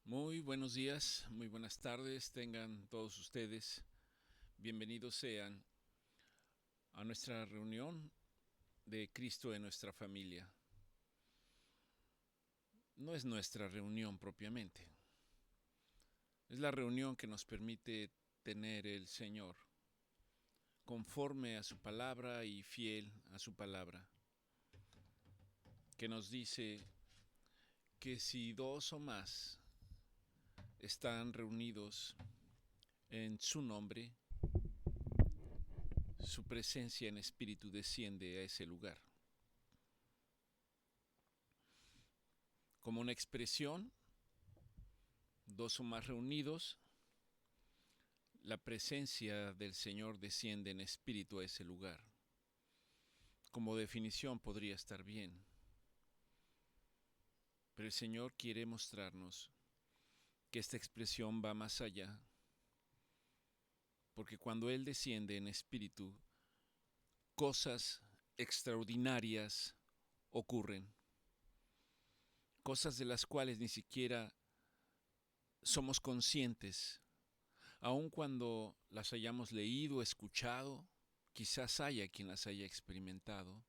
Muy buenos días, muy buenas tardes, tengan todos ustedes. Bienvenidos sean a nuestra reunión de Cristo en nuestra familia. No es nuestra reunión propiamente, es la reunión que nos permite tener el Señor, conforme a su palabra y fiel a su palabra, que nos dice que si dos o más están reunidos en su nombre, su presencia en espíritu desciende a ese lugar. Como una expresión, dos o más reunidos, la presencia del Señor desciende en espíritu a ese lugar. Como definición podría estar bien, pero el Señor quiere mostrarnos que esta expresión va más allá, porque cuando Él desciende en espíritu, cosas extraordinarias ocurren, cosas de las cuales ni siquiera somos conscientes, aun cuando las hayamos leído, escuchado, quizás haya quien las haya experimentado.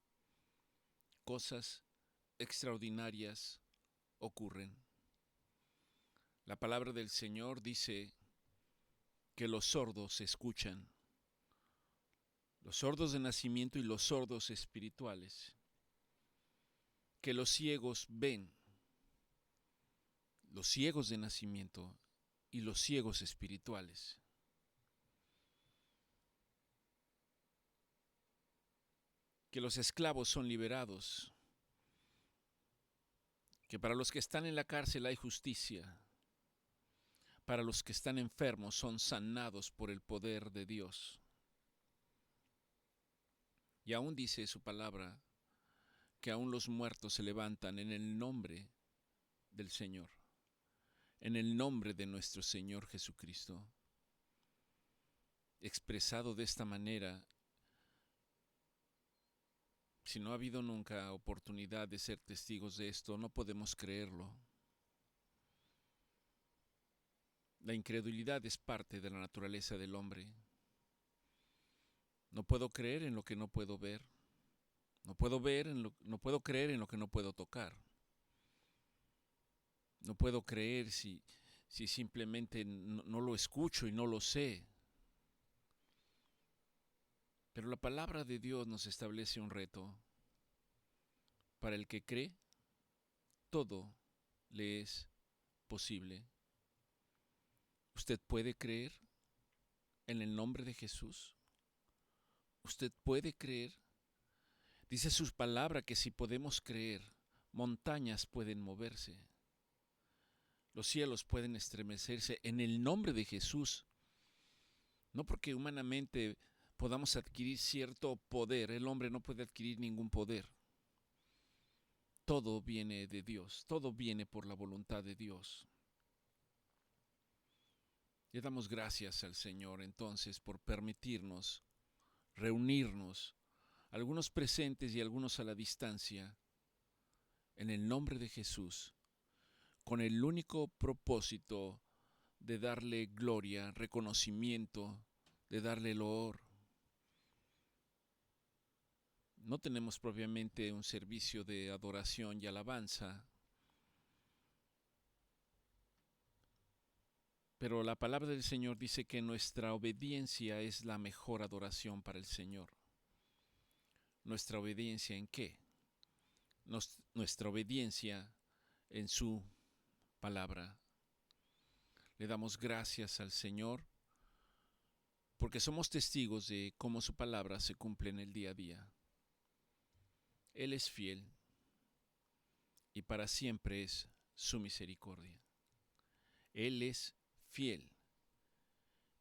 Cosas extraordinarias ocurren. La palabra del Señor dice que los sordos escuchan, los sordos de nacimiento y los sordos espirituales, que los ciegos ven, los ciegos de nacimiento y los ciegos espirituales, que los esclavos son liberados, que para los que están en la cárcel hay justicia, para los que están enfermos son sanados por el poder de Dios. Y aún dice su palabra que aún los muertos se levantan en el nombre del Señor, en el nombre de nuestro Señor Jesucristo. Expresado de esta manera, si no ha habido nunca oportunidad de ser testigos de esto, no podemos creerlo. La incredulidad es parte de la naturaleza del hombre. No puedo creer en lo que no puedo ver. No puedo creer en lo que no puedo tocar. No puedo creer si simplemente no lo escucho y no lo sé. Pero la palabra de Dios nos establece un reto. Para el que cree, todo le es posible. ¿Usted puede creer en el nombre de Jesús? ¿Usted puede creer? Dice su palabra que si podemos creer, montañas pueden moverse. Los cielos pueden estremecerse en el nombre de Jesús. No porque humanamente podamos adquirir cierto poder, el hombre no puede adquirir ningún poder. Todo viene de Dios, todo viene por la voluntad de Dios. Le damos gracias al Señor entonces por permitirnos reunirnos, algunos presentes y algunos a la distancia, en el nombre de Jesús, con el único propósito de darle gloria, reconocimiento, de darle loor. No tenemos propiamente un servicio de adoración y alabanza, pero la palabra del Señor dice que nuestra obediencia es la mejor adoración para el Señor. ¿Nuestra obediencia en qué? Nuestra obediencia en su palabra. Le damos gracias al Señor porque somos testigos de cómo su palabra se cumple en el día a día. Él es fiel y para siempre es su misericordia. Él es fiel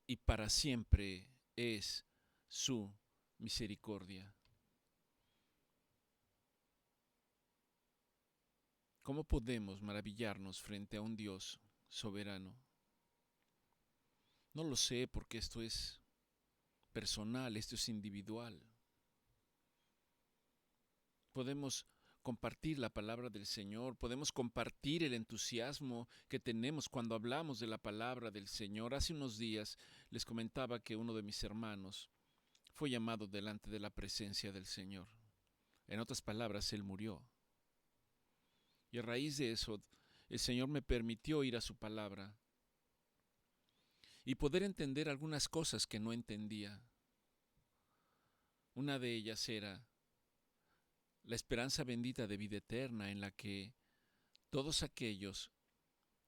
y para siempre es su misericordia. ¿Cómo podemos maravillarnos frente a un Dios soberano? No lo sé porque esto es personal, esto es individual. Podemos compartir la palabra del Señor, podemos compartir el entusiasmo que tenemos cuando hablamos de la palabra del Señor. Hace unos días les comentaba que uno de mis hermanos fue llamado delante de la presencia del Señor. En otras palabras, él murió. Y a raíz de eso, el Señor me permitió ir a su palabra y poder entender algunas cosas que no entendía. Una de ellas era la esperanza bendita de vida eterna, en la que todos aquellos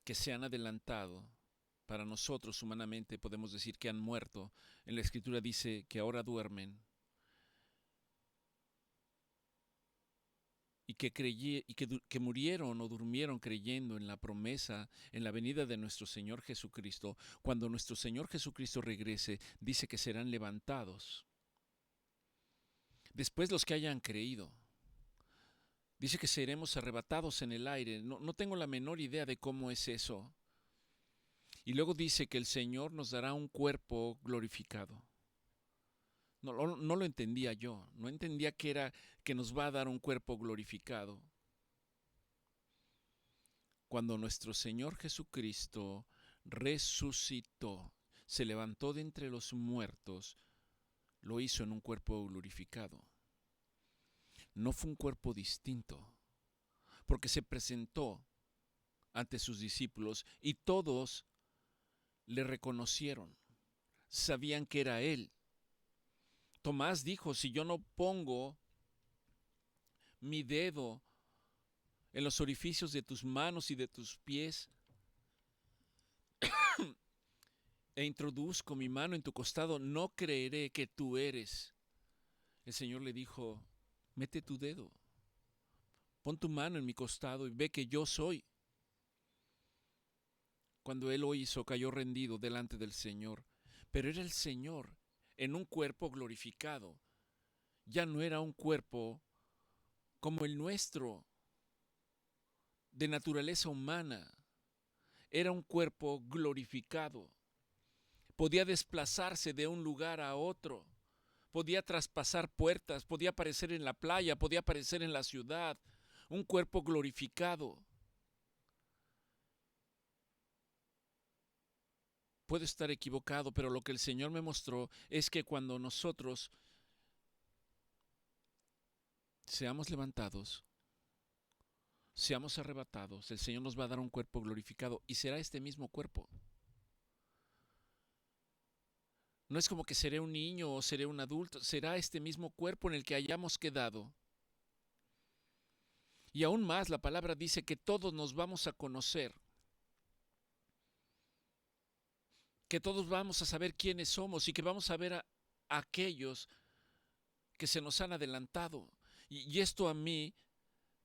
que se han adelantado, para nosotros humanamente podemos decir que han muerto. En la Escritura dice que ahora duermen, y que murieron o durmieron creyendo en la promesa, en la venida de nuestro Señor Jesucristo. Cuando nuestro Señor Jesucristo regrese, dice que serán levantados. Después los que hayan creído, dice que seremos arrebatados en el aire. No tengo la menor idea de cómo es eso. Y luego dice que el Señor nos dará un cuerpo glorificado. No lo entendía yo, no entendía que era que nos va a dar un cuerpo glorificado. Cuando nuestro Señor Jesucristo resucitó, se levantó de entre los muertos, lo hizo en un cuerpo glorificado. No fue un cuerpo distinto, porque se presentó ante sus discípulos y todos le reconocieron, sabían que era Él. Tomás dijo: si yo no pongo mi dedo en los orificios de tus manos y de tus pies, e introduzco mi mano en tu costado, no creeré que tú eres. El Señor le dijo: mete tu dedo, pon tu mano en mi costado y ve que yo soy. Cuando él lo hizo, cayó rendido delante del Señor, pero era el Señor en un cuerpo glorificado. Ya no era un cuerpo como el nuestro, de naturaleza humana. Era un cuerpo glorificado. Podía desplazarse de un lugar a otro. Podía traspasar puertas, podía aparecer en la playa, podía aparecer en la ciudad. Un cuerpo glorificado. Puedo estar equivocado, pero lo que el Señor me mostró es que cuando nosotros seamos levantados, seamos arrebatados, el Señor nos va a dar un cuerpo glorificado, y será este mismo cuerpo. No es como que seré un niño o seré un adulto, será este mismo cuerpo en el que hayamos quedado. Y aún más, la palabra dice que todos nos vamos a conocer, que todos vamos a saber quiénes somos y que vamos a ver a aquellos que se nos han adelantado. Y esto a mí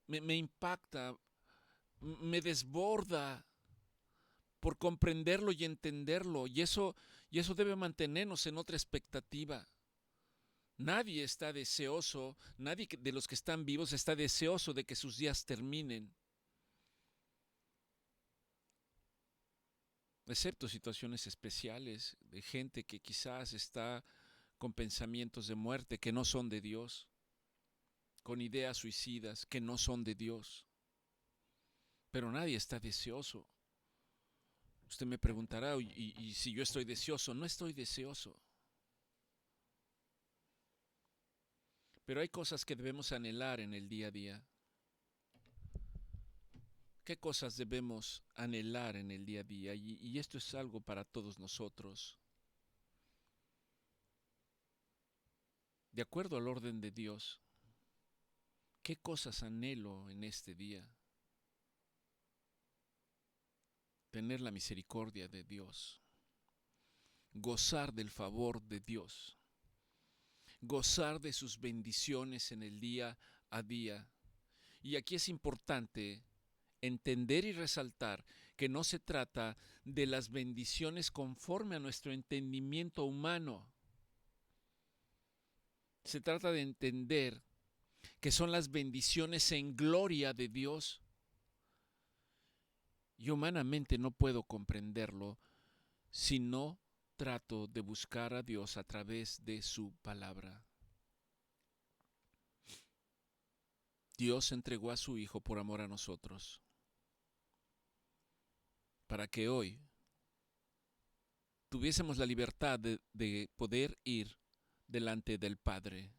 me impacta, me desborda por comprenderlo y entenderlo, y eso debe mantenernos en otra expectativa. Nadie está deseoso, nadie de los que están vivos está deseoso de que sus días terminen, excepto situaciones especiales de gente que quizás está con pensamientos de muerte que no son de Dios, con ideas suicidas que no son de Dios. Pero nadie está deseoso. Usted me preguntará: ¿y si yo estoy deseoso? No estoy deseoso. Pero hay cosas que debemos anhelar en el día a día. ¿Qué cosas debemos anhelar en el día a día? Y esto es algo para todos nosotros. De acuerdo al orden de Dios, ¿qué cosas anhelo en este día? Tener la misericordia de Dios, gozar del favor de Dios, gozar de sus bendiciones en el día a día. Y aquí es importante entender y resaltar que no se trata de las bendiciones conforme a nuestro entendimiento humano. Se trata de entender que son las bendiciones en gloria de Dios. Y humanamente no puedo comprenderlo si no trato de buscar a Dios a través de su palabra. Dios entregó a su Hijo por amor a nosotros, para que hoy tuviésemos la libertad de poder ir delante del Padre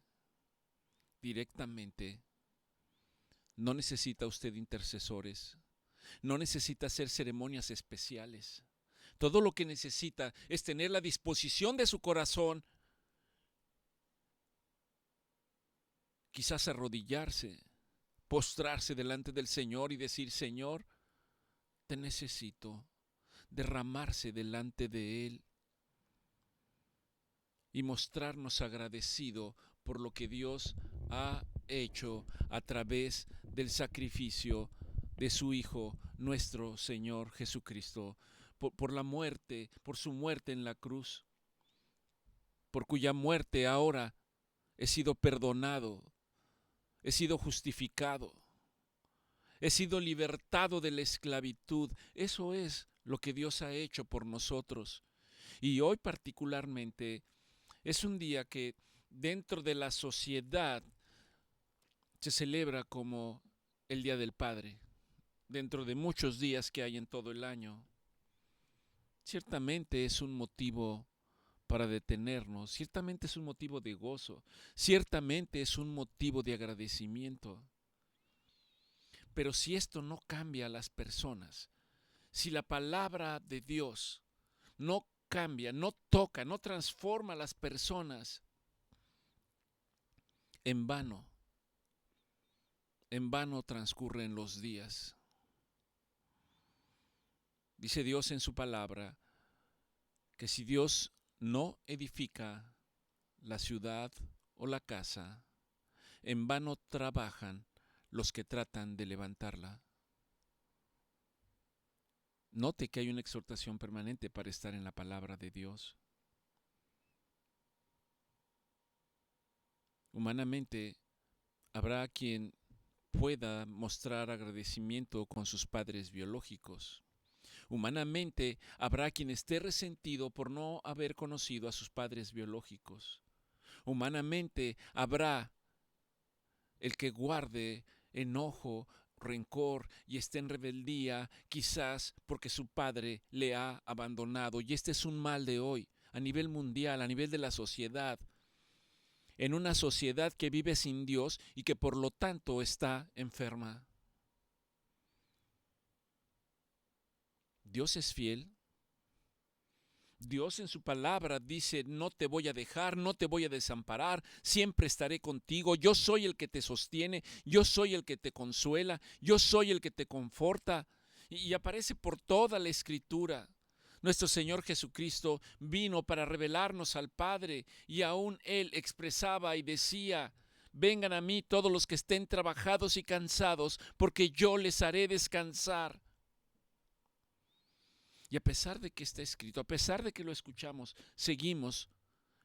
directamente. No necesita usted intercesores, no necesita hacer ceremonias especiales. Todo lo que necesita es tener la disposición de su corazón, quizás arrodillarse, postrarse delante del Señor y decir: Señor, te necesito, derramarse delante de Él y mostrarnos agradecido por lo que Dios ha hecho a través del sacrificio de su Hijo, nuestro Señor Jesucristo, por la muerte, por su muerte en la cruz, por cuya muerte ahora he sido perdonado, he sido justificado, he sido libertado de la esclavitud. Eso es lo que Dios ha hecho por nosotros. Y hoy particularmente es un día que dentro de la sociedad se celebra como el Día del Padre, dentro de muchos días que hay en todo el año. Ciertamente es un motivo para detenernos, ciertamente es un motivo de gozo, ciertamente es un motivo de agradecimiento. Pero si esto no cambia a las personas, si la palabra de Dios no cambia, no toca, no transforma a las personas, en vano transcurren los días. Dice Dios en su palabra que si Dios no edifica la ciudad o la casa, en vano trabajan los que tratan de levantarla. Note que hay una exhortación permanente para estar en la palabra de Dios. Humanamente, habrá quien pueda mostrar agradecimiento con sus padres biológicos. Humanamente, habrá quien esté resentido por no haber conocido a sus padres biológicos. Humanamente, habrá el que guarde enojo, rencor y esté en rebeldía, quizás porque su padre le ha abandonado. Y este es un mal de hoy, a nivel mundial, a nivel de la sociedad. En una sociedad que vive sin Dios y que por lo tanto está enferma. Dios es fiel. Dios en su palabra dice: no te voy a dejar, no te voy a desamparar, siempre estaré contigo. Yo soy el que te sostiene, yo soy el que te consuela, yo soy el que te conforta. Y aparece por toda la Escritura. Nuestro Señor Jesucristo vino para revelarnos al Padre, y aún Él expresaba y decía: vengan a mí todos los que estén trabajados y cansados, porque yo les haré descansar. Y a pesar de que está escrito, a pesar de que lo escuchamos, seguimos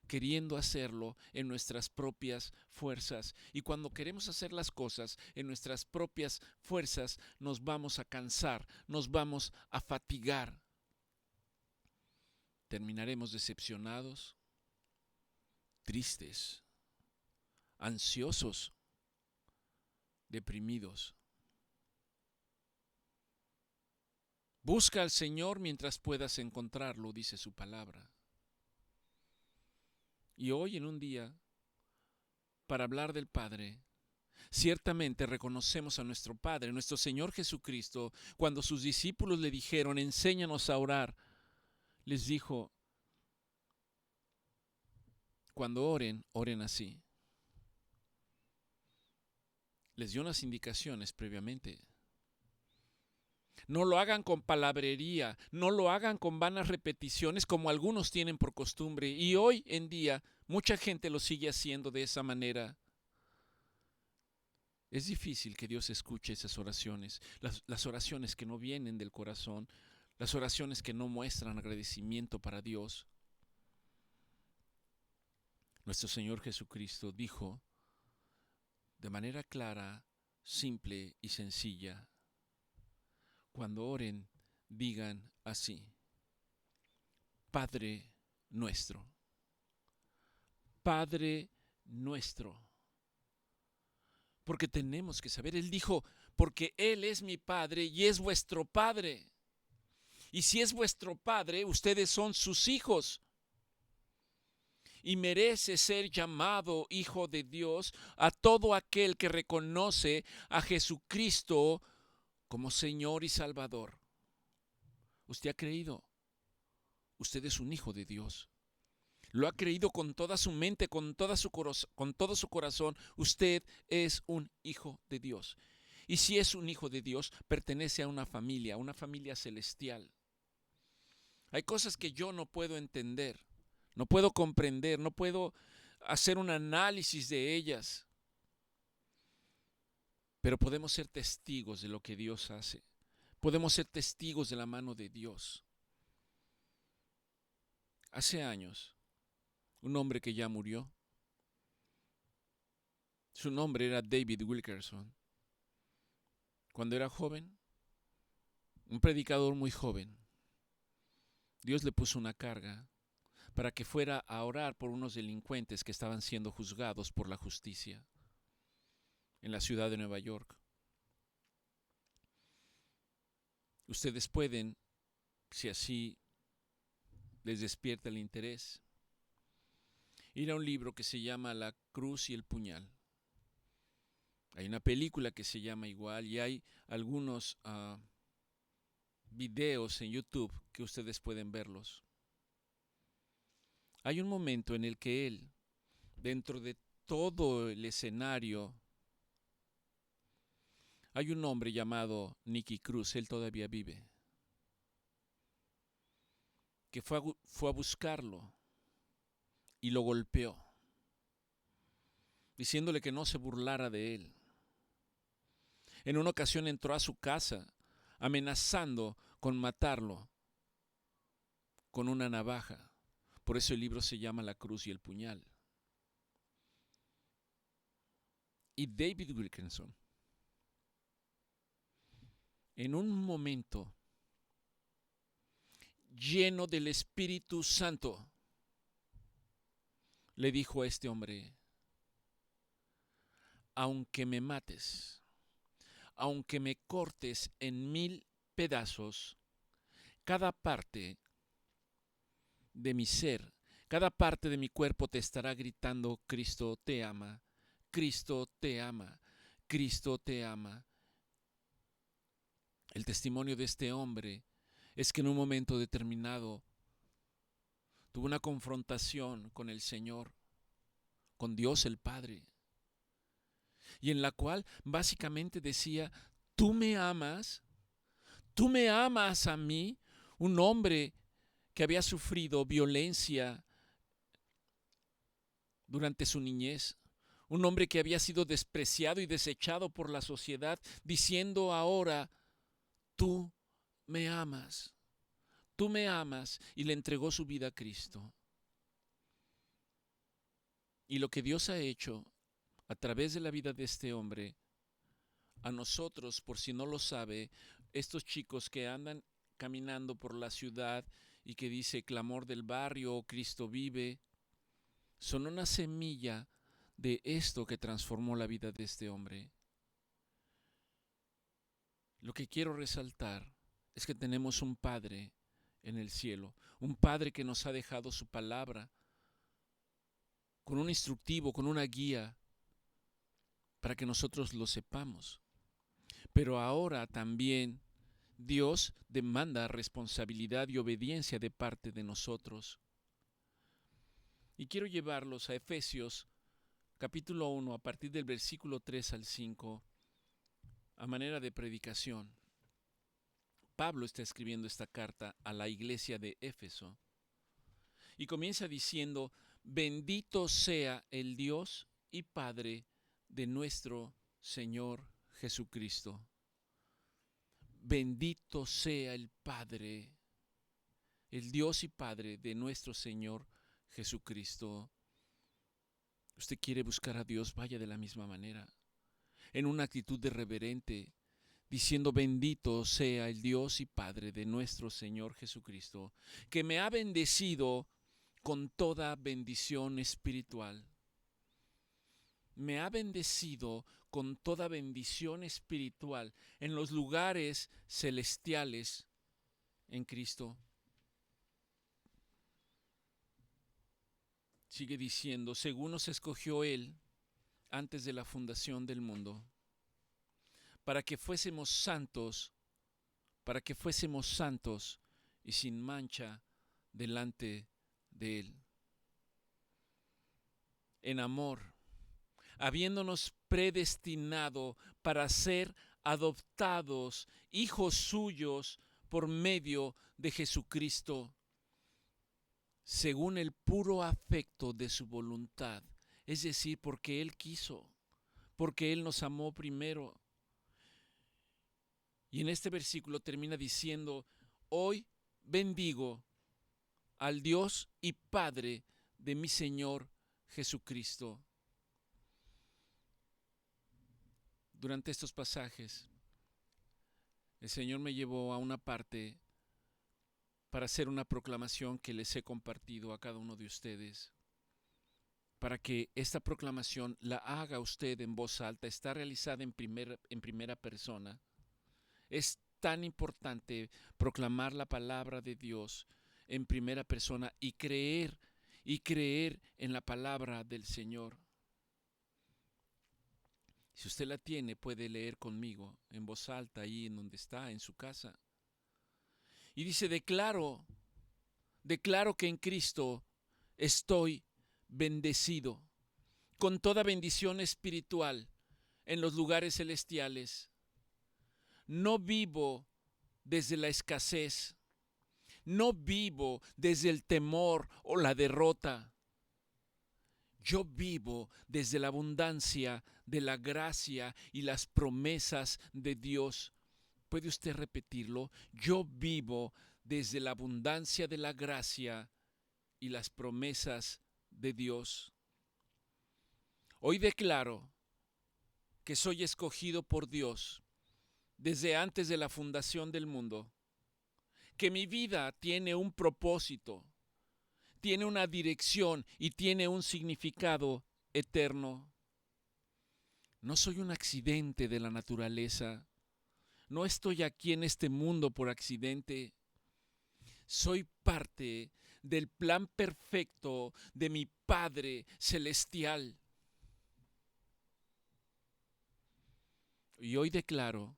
queriendo hacerlo en nuestras propias fuerzas. Y cuando queremos hacer las cosas en nuestras propias fuerzas, nos vamos a cansar, nos vamos a fatigar. Terminaremos decepcionados, tristes, ansiosos, deprimidos. Busca al Señor mientras puedas encontrarlo, dice su palabra. Y hoy, en un día para hablar del Padre, ciertamente reconocemos a nuestro Padre, nuestro Señor Jesucristo. Cuando sus discípulos le dijeron: enséñanos a orar, les dijo: cuando oren, oren así. Les dio unas indicaciones previamente. No lo hagan con palabrería, no lo hagan con vanas repeticiones como algunos tienen por costumbre. Y hoy en día mucha gente lo sigue haciendo de esa manera. Es difícil que Dios escuche esas oraciones, las oraciones que no vienen del corazón, las oraciones que no muestran agradecimiento para Dios. Nuestro Señor Jesucristo dijo de manera clara, simple y sencilla: cuando oren, digan así: Padre nuestro, Padre nuestro. Porque tenemos que saber, Él dijo, porque Él es mi Padre y es vuestro Padre. Y si es vuestro Padre, ustedes son sus hijos. Y merece ser llamado Hijo de Dios a todo aquel que reconoce a Jesucristo como Señor y Salvador. ¿Usted ha creído? Usted es un hijo de Dios. Lo ha creído con toda su mente, con todo su corazón. Usted es un hijo de Dios. Y si es un hijo de Dios, pertenece a una familia celestial. Hay cosas que yo no puedo entender, no puedo comprender, no puedo hacer un análisis de ellas. Pero podemos ser testigos de lo que Dios hace. Podemos ser testigos de la mano de Dios. Hace años, un hombre que ya murió, su nombre era David Wilkerson. Cuando era joven, un predicador muy joven, Dios le puso una carga para que fuera a orar por unos delincuentes que estaban siendo juzgados por la justicia en la ciudad de Nueva York. Ustedes pueden, si así les despierta el interés, ir a un libro que se llama La Cruz y el Puñal. Hay una película que se llama igual y hay algunos videos en YouTube que ustedes pueden verlos. Hay un momento en el que él, dentro de todo el escenario, hay un hombre llamado Nicky Cruz, él todavía vive, que fue a buscarlo y lo golpeó, diciéndole que no se burlara de él. En una ocasión entró a su casa amenazando con matarlo con una navaja. Por eso el libro se llama La Cruz y el Puñal. Y David Wilkerson, en un momento lleno del Espíritu Santo, le dijo a este hombre: aunque me mates, aunque me cortes en 1000 pedazos, cada parte de mi ser, cada parte de mi cuerpo te estará gritando: Cristo te ama, Cristo te ama, Cristo te ama. El testimonio de este hombre es que en un momento determinado tuvo una confrontación con el Señor, con Dios el Padre, y en la cual básicamente decía: tú me amas a mí, un hombre que había sufrido violencia durante su niñez, un hombre que había sido despreciado y desechado por la sociedad, diciendo ahora: tú me amas, y le entregó su vida a Cristo. Y lo que Dios ha hecho a través de la vida de este hombre, a nosotros, por si no lo sabe, estos chicos que andan caminando por la ciudad y que dice clamor del barrio, Cristo vive, son una semilla de esto que transformó la vida de este hombre. Lo que quiero resaltar es que tenemos un Padre en el cielo, un Padre que nos ha dejado su palabra con un instructivo, con una guía, para que nosotros lo sepamos. Pero ahora también Dios demanda responsabilidad y obediencia de parte de nosotros. Y quiero llevarlos a Efesios capítulo 1, a partir del versículo 3 al 5, a manera de predicación. Pablo está escribiendo esta carta a la iglesia de Éfeso y comienza diciendo: bendito sea el Dios y Padre de nuestro Señor Jesucristo. Bendito sea el Padre, el Dios y Padre de nuestro Señor Jesucristo. Usted quiere buscar a Dios, vaya de la misma manera, en una actitud de reverente, diciendo: bendito sea el Dios y Padre de nuestro Señor Jesucristo, que me ha bendecido con toda bendición espiritual. me ha bendecido con toda bendición espiritual en los lugares celestiales en Cristo. Sigue diciendo, según nos escogió Él antes de la fundación del mundo, para que fuésemos santos y sin mancha delante de Él. En amor, habiéndonos predestinado para ser adoptados hijos suyos por medio de Jesucristo, según el puro afecto de su voluntad, es decir, porque Él quiso, porque Él nos amó primero. Y en este versículo termina diciendo, hoy bendigo al Dios y Padre de mi Señor Jesucristo. Durante estos pasajes, el Señor me llevó a una parte para hacer una proclamación que les he compartido a cada uno de ustedes, para que esta proclamación la haga usted en voz alta, está realizada en primera persona. Es tan importante proclamar la palabra de Dios en primera persona y creer en la palabra del Señor. Si usted la tiene, puede leer conmigo en voz alta ahí en donde está, en su casa. Y dice, declaro que en Cristo estoy bendecido con toda bendición espiritual en los lugares celestiales. No vivo desde la escasez, no vivo desde el temor o la derrota. Yo vivo desde la abundancia de la gracia y las promesas de Dios. ¿Puede usted repetirlo? Yo vivo desde la abundancia de la gracia y las promesas de Dios. Hoy declaro que soy escogido por Dios desde antes de la fundación del mundo, que mi vida tiene un propósito, tiene una dirección y tiene un significado eterno. No soy un accidente de la naturaleza. No estoy aquí en este mundo por accidente. Soy parte del plan perfecto de mi Padre Celestial. Y hoy declaro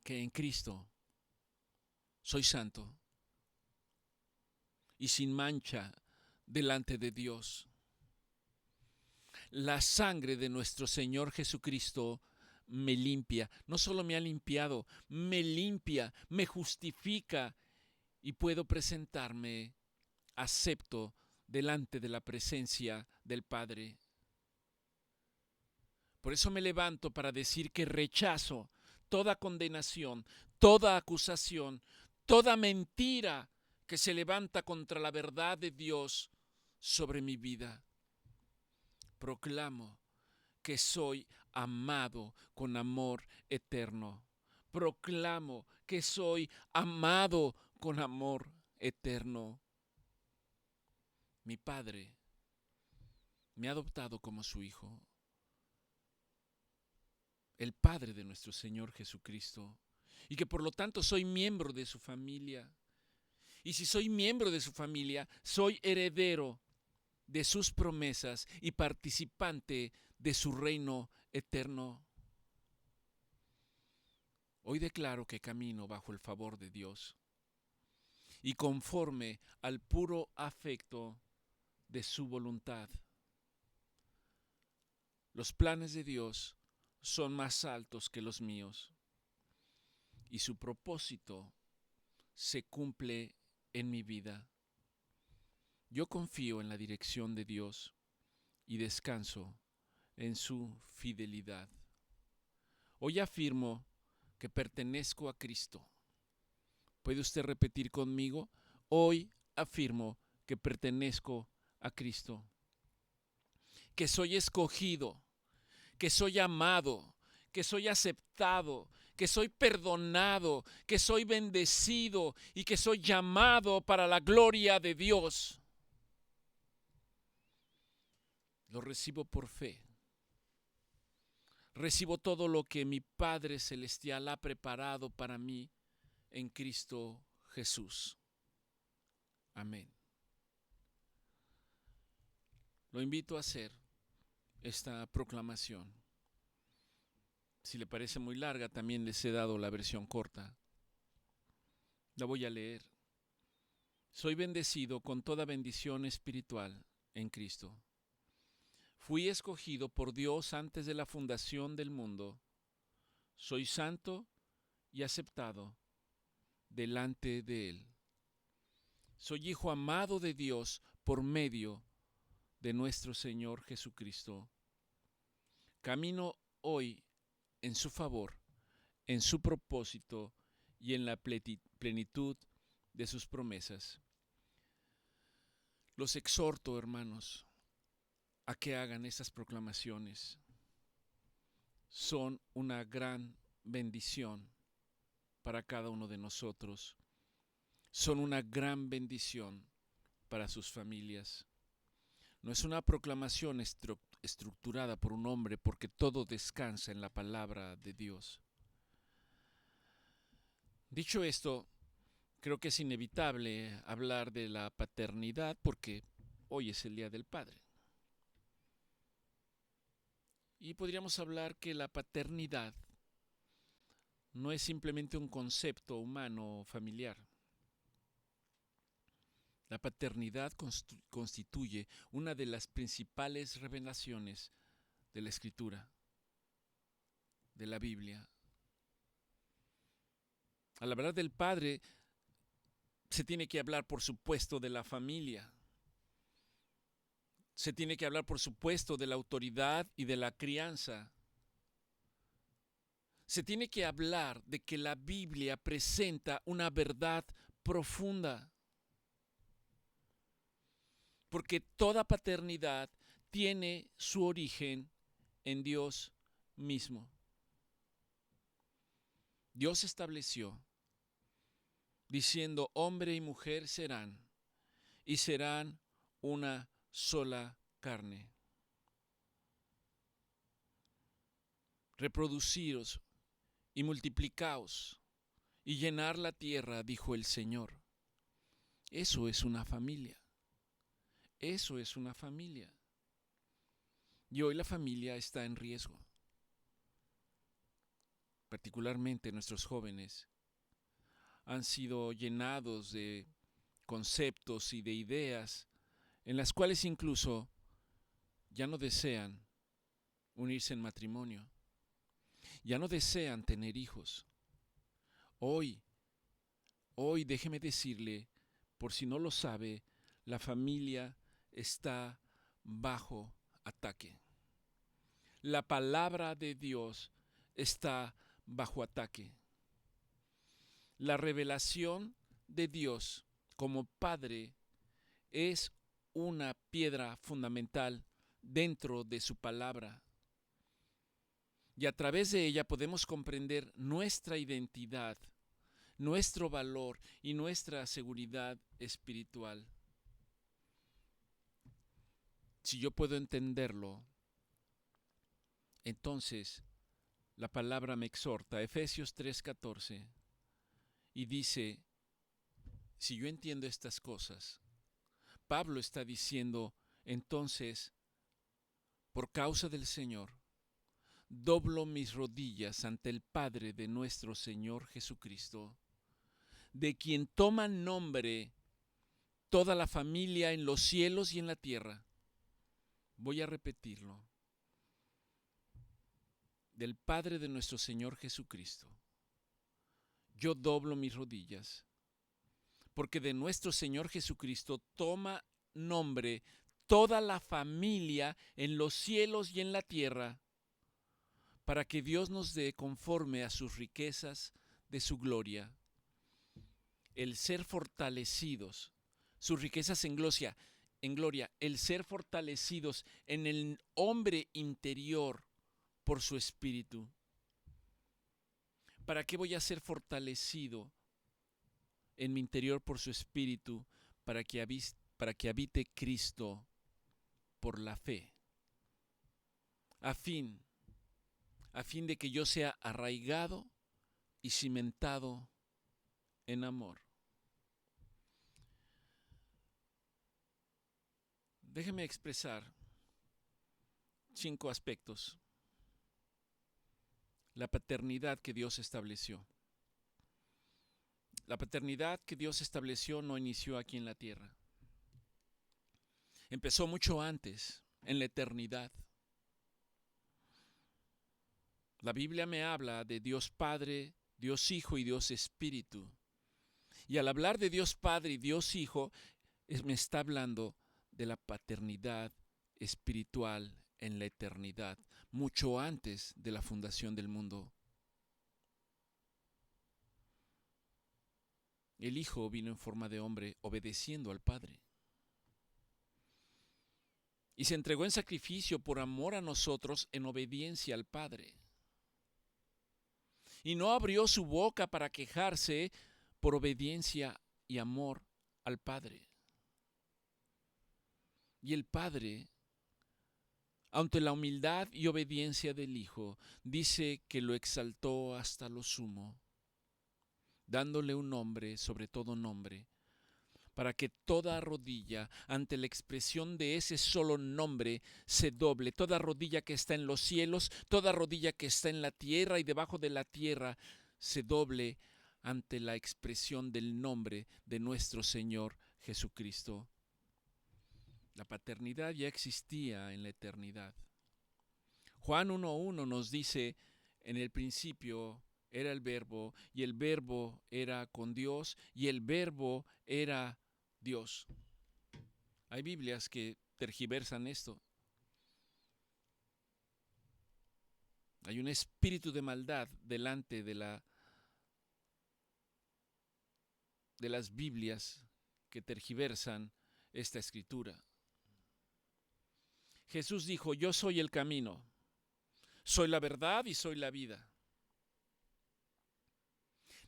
que en Cristo soy santo y sin mancha delante de Dios. La sangre de nuestro Señor Jesucristo me limpia. No solo me ha limpiado, me limpia, me justifica y puedo presentarme acepto delante de la presencia del Padre. Por eso me levanto para decir que rechazo toda condenación, toda acusación, toda mentira que se levanta contra la verdad de Dios sobre mi vida. Proclamo que soy amado con amor eterno. Proclamo que soy amado con amor eterno. Mi Padre me ha adoptado como su hijo. El Padre de nuestro Señor Jesucristo, y que por lo tanto soy miembro de su familia. Y si soy miembro de su familia, soy heredero de sus promesas y participante de su reino eterno. Hoy declaro que camino bajo el favor de Dios y conforme al puro afecto de su voluntad. Los planes de Dios son más altos que los míos y su propósito se cumple en mi vida. Yo confío en la dirección de Dios y descanso en su fidelidad. Hoy afirmo que pertenezco a Cristo. ¿Puede usted repetir conmigo? Hoy afirmo que pertenezco a Cristo. Que soy escogido, que soy amado, que soy aceptado, que soy perdonado, que soy bendecido y que soy llamado para la gloria de Dios. Lo recibo por fe. Recibo todo lo que mi Padre Celestial ha preparado para mí en Cristo Jesús. Amén. Lo invito a hacer esta proclamación. Si le parece muy larga, también les he dado la versión corta. La voy a leer. Soy bendecido con toda bendición espiritual en Cristo. Fui escogido por Dios antes de la fundación del mundo. Soy santo y aceptado delante de Él. Soy hijo amado de Dios por medio de nuestro Señor Jesucristo. Camino hoy en su favor, en su propósito y en la plenitud de sus promesas. Los exhorto, hermanos, a que hagan estas proclamaciones. Son una gran bendición para cada uno de nosotros. Son una gran bendición para sus familias. No es una proclamación estructurada por un hombre, porque todo descansa en la palabra de Dios. Dicho esto, creo que es inevitable hablar de la paternidad porque hoy es el Día del Padre. Y podríamos hablar que la paternidad no es simplemente un concepto humano o familiar. La paternidad constituye una de las principales revelaciones de la Escritura, de la Biblia. Al hablar del Padre, se tiene que hablar, por supuesto, de la familia. Se tiene que hablar, por supuesto, de la autoridad y de la crianza. Se tiene que hablar de que la Biblia presenta una verdad profunda. Porque toda paternidad tiene su origen en Dios mismo. Dios estableció, diciendo, hombre y mujer serán, y serán una sola carne. Reproduciros y multiplicaos y llenar la tierra, dijo el Señor. Eso es una familia. Eso es una familia. Y hoy la familia está en riesgo. Particularmente nuestros jóvenes han sido llenados de conceptos y de ideas en las cuales incluso ya no desean unirse en matrimonio, ya no desean tener hijos. Hoy déjeme decirle, por si no lo sabe, la familia está bajo ataque. La palabra de Dios está bajo ataque. La revelación de Dios como Padre es una piedra fundamental dentro de su palabra. Y a través de ella podemos comprender nuestra identidad, nuestro valor y nuestra seguridad espiritual. Si yo puedo entenderlo, entonces la palabra me exhorta, Efesios 3:14, y dice, si yo entiendo estas cosas, Pablo está diciendo, entonces, por causa del Señor, doblo mis rodillas ante el Padre de nuestro Señor Jesucristo, de quien toma nombre toda la familia en los cielos y en la tierra. Voy a repetirlo. Del Padre de nuestro Señor Jesucristo. Yo doblo mis rodillas, porque de nuestro Señor Jesucristo toma nombre toda la familia en los cielos y en la tierra, para que Dios nos dé conforme a sus riquezas de su gloria, el ser fortalecidos, sus riquezas en gloria, el ser fortalecidos en el hombre interior por su espíritu. ¿Para qué voy a ser fortalecido en mi interior por su espíritu? Para que habite Cristo por la fe. a fin de que yo sea arraigado y cimentado en amor. Déjeme expresar 5 aspectos. La paternidad que Dios estableció. La paternidad que Dios estableció no inició aquí en la tierra. Empezó mucho antes, en la eternidad. La Biblia me habla de Dios Padre, Dios Hijo y Dios Espíritu. Y al hablar de Dios Padre y Dios Hijo, me está hablando de la paternidad espiritual en la eternidad, mucho antes de la fundación del mundo. El Hijo vino en forma de hombre, obedeciendo al Padre. Y se entregó en sacrificio por amor a nosotros, en obediencia al Padre. Y no abrió su boca para quejarse, por obediencia y amor al Padre. Y el Padre, ante la humildad y obediencia del Hijo, dice que lo exaltó hasta lo sumo, dándole un nombre sobre todo nombre, para que toda rodilla, ante la expresión de ese solo nombre, se doble. Toda rodilla que está en los cielos, toda rodilla que está en la tierra y debajo de la tierra, se doble ante la expresión del nombre de nuestro Señor Jesucristo. La paternidad ya existía en la eternidad. Juan 1:1 nos dice, en el principio era el Verbo, y el Verbo era con Dios, y el Verbo era Dios. Hay Biblias que tergiversan esto. Hay un espíritu de maldad delante de las Biblias que tergiversan esta escritura. Jesús dijo, yo soy el camino, soy la verdad y soy la vida.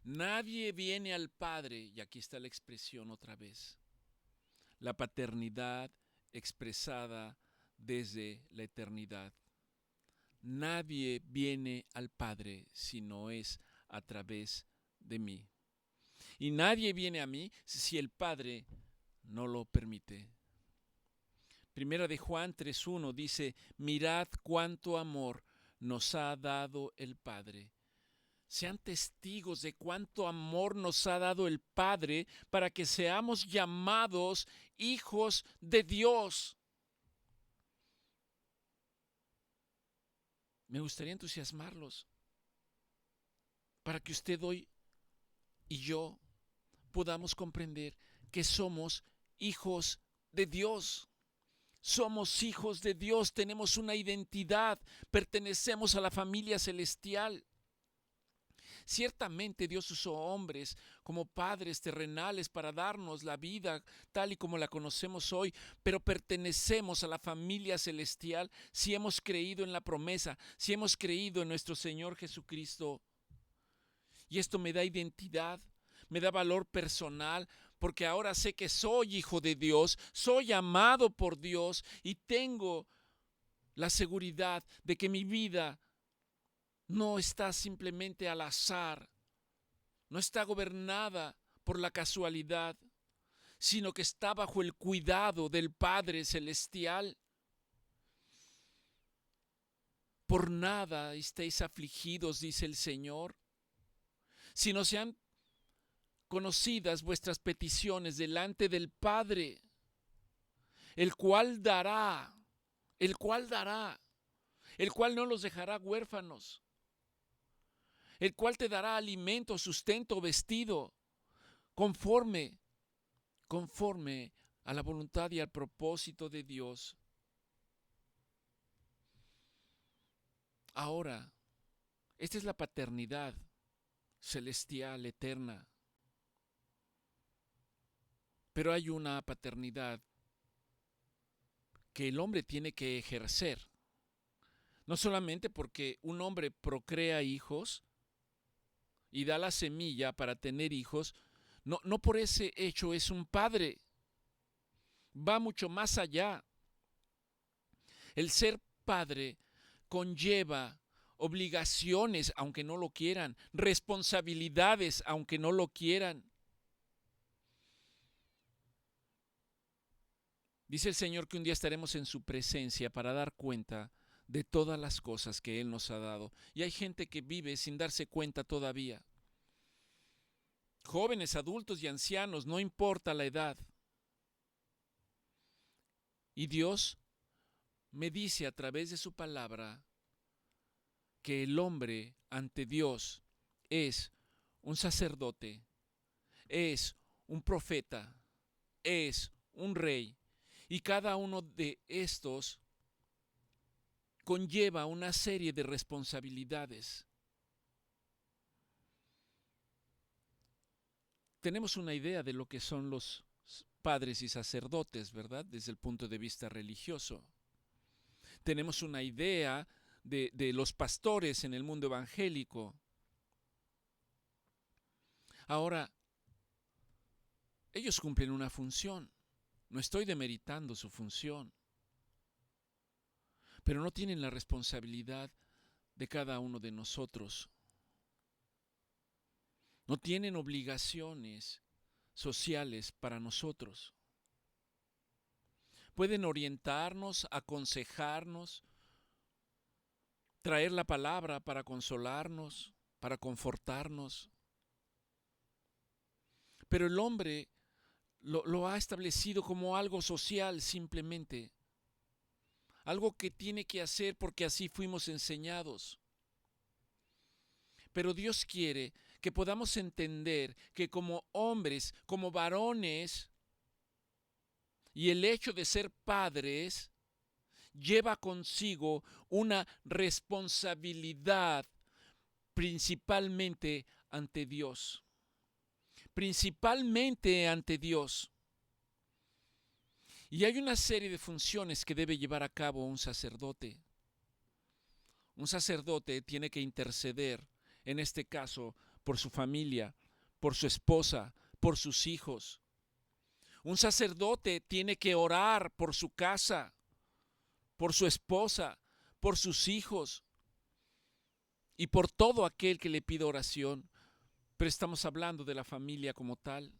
Nadie viene al Padre, y aquí está la expresión otra vez, la paternidad expresada desde la eternidad. Nadie viene al Padre si no es a través de mí. Y nadie viene a mí si el Padre no lo permite. Primera de Juan 3:1 dice, mirad cuánto amor nos ha dado el Padre. Sean testigos de cuánto amor nos ha dado el Padre para que seamos llamados hijos de Dios. Me gustaría entusiasmarlos para que usted hoy y yo podamos comprender que somos hijos de Dios. Somos hijos de Dios, tenemos una identidad, pertenecemos a la familia celestial. Ciertamente Dios usó hombres como padres terrenales para darnos la vida tal y como la conocemos hoy, pero pertenecemos a la familia celestial si hemos creído en la promesa, si hemos creído en nuestro Señor Jesucristo. Y esto me da identidad, me da valor personal, porque ahora sé que soy hijo de Dios, soy amado por Dios y tengo la seguridad de que mi vida no está simplemente al azar, no está gobernada por la casualidad, sino que está bajo el cuidado del Padre Celestial. Por nada estéis afligidos, dice el Señor, sino sean conocidas vuestras peticiones delante del Padre, el cual dará, el cual no los dejará huérfanos, el cual te dará alimento, sustento, vestido, conforme a la voluntad y al propósito de Dios. Ahora, esta es la paternidad celestial, eterna. Pero hay una paternidad que el hombre tiene que ejercer. No solamente porque un hombre procrea hijos y da la semilla para tener hijos, no por ese hecho es un padre. Va mucho más allá. El ser padre conlleva obligaciones, aunque no lo quieran, responsabilidades, aunque no lo quieran. Dice el Señor que un día estaremos en su presencia para dar cuenta de todas las cosas que Él nos ha dado. Y hay gente que vive sin darse cuenta todavía. Jóvenes, adultos y ancianos, no importa la edad. Y Dios me dice a través de su palabra que el hombre ante Dios es un sacerdote, es un profeta, es un rey. Y cada uno de estos conlleva una serie de responsabilidades. Tenemos una idea de lo que son los padres y sacerdotes, ¿verdad? Desde el punto de vista religioso. Tenemos una idea de los pastores en el mundo evangélico. Ahora, ellos cumplen una función. No estoy demeritando su función, pero no tienen la responsabilidad de cada uno de nosotros. No tienen obligaciones sociales para nosotros. Pueden orientarnos, aconsejarnos, traer la palabra para consolarnos, para confortarnos. Pero el hombre lo ha establecido como algo social simplemente. Algo que tiene que hacer porque así fuimos enseñados. Pero Dios quiere que podamos entender que como hombres, como varones, y el hecho de ser padres lleva consigo una responsabilidad principalmente ante Dios. Principalmente ante Dios. Y hay una serie de funciones que debe llevar a cabo un sacerdote. Un sacerdote tiene que interceder, en este caso, por su familia, por su esposa, por sus hijos. Un sacerdote tiene que orar por su casa, por su esposa, por sus hijos y por todo aquel que le pida oración. Pero estamos hablando de la familia como tal.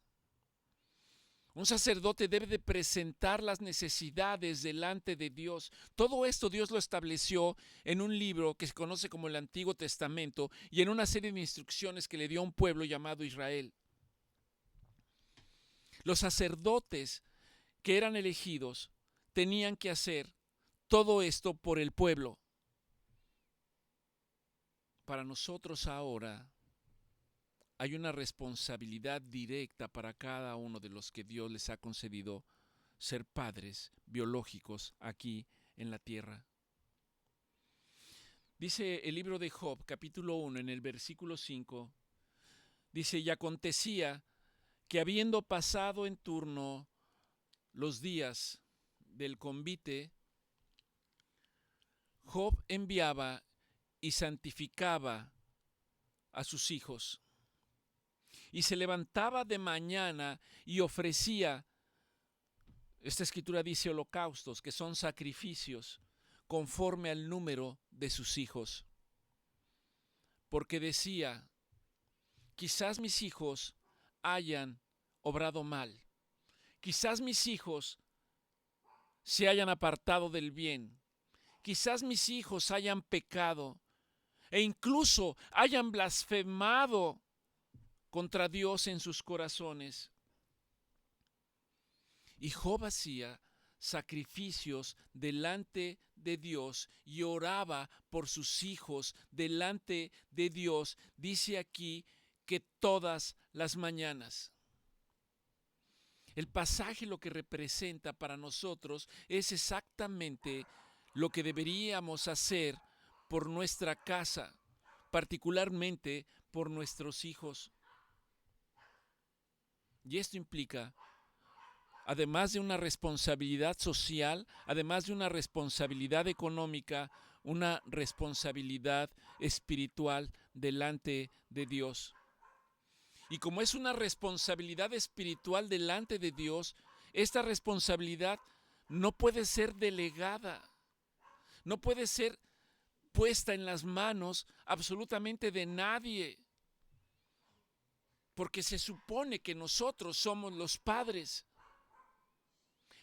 Un sacerdote debe de presentar las necesidades delante de Dios. Todo esto Dios lo estableció en un libro que se conoce como el Antiguo Testamento y en una serie de instrucciones que le dio a un pueblo llamado Israel. Los sacerdotes que eran elegidos tenían que hacer todo esto por el pueblo. Para nosotros ahora hay una responsabilidad directa para cada uno de los que Dios les ha concedido ser padres biológicos aquí en la tierra. Dice el libro de Job, capítulo 1, en el versículo 5, dice: y acontecía que habiendo pasado en turno los días del convite, Job enviaba y santificaba a sus hijos. Y se levantaba de mañana y ofrecía, esta escritura dice holocaustos, que son sacrificios, conforme al número de sus hijos. Porque decía: quizás mis hijos hayan obrado mal, quizás mis hijos se hayan apartado del bien, quizás mis hijos hayan pecado e incluso hayan blasfemado contra Dios en sus corazones. Y Job hacía sacrificios delante de Dios y oraba por sus hijos delante de Dios. Dice aquí que todas las mañanas. El pasaje lo que representa para nosotros es exactamente lo que deberíamos hacer por nuestra casa, particularmente por nuestros hijos. Y esto implica, además de una responsabilidad social, además de una responsabilidad económica, una responsabilidad espiritual delante de Dios. Y como es una responsabilidad espiritual delante de Dios, esta responsabilidad no puede ser delegada, no puede ser puesta en las manos absolutamente de nadie, porque se supone que nosotros somos los padres.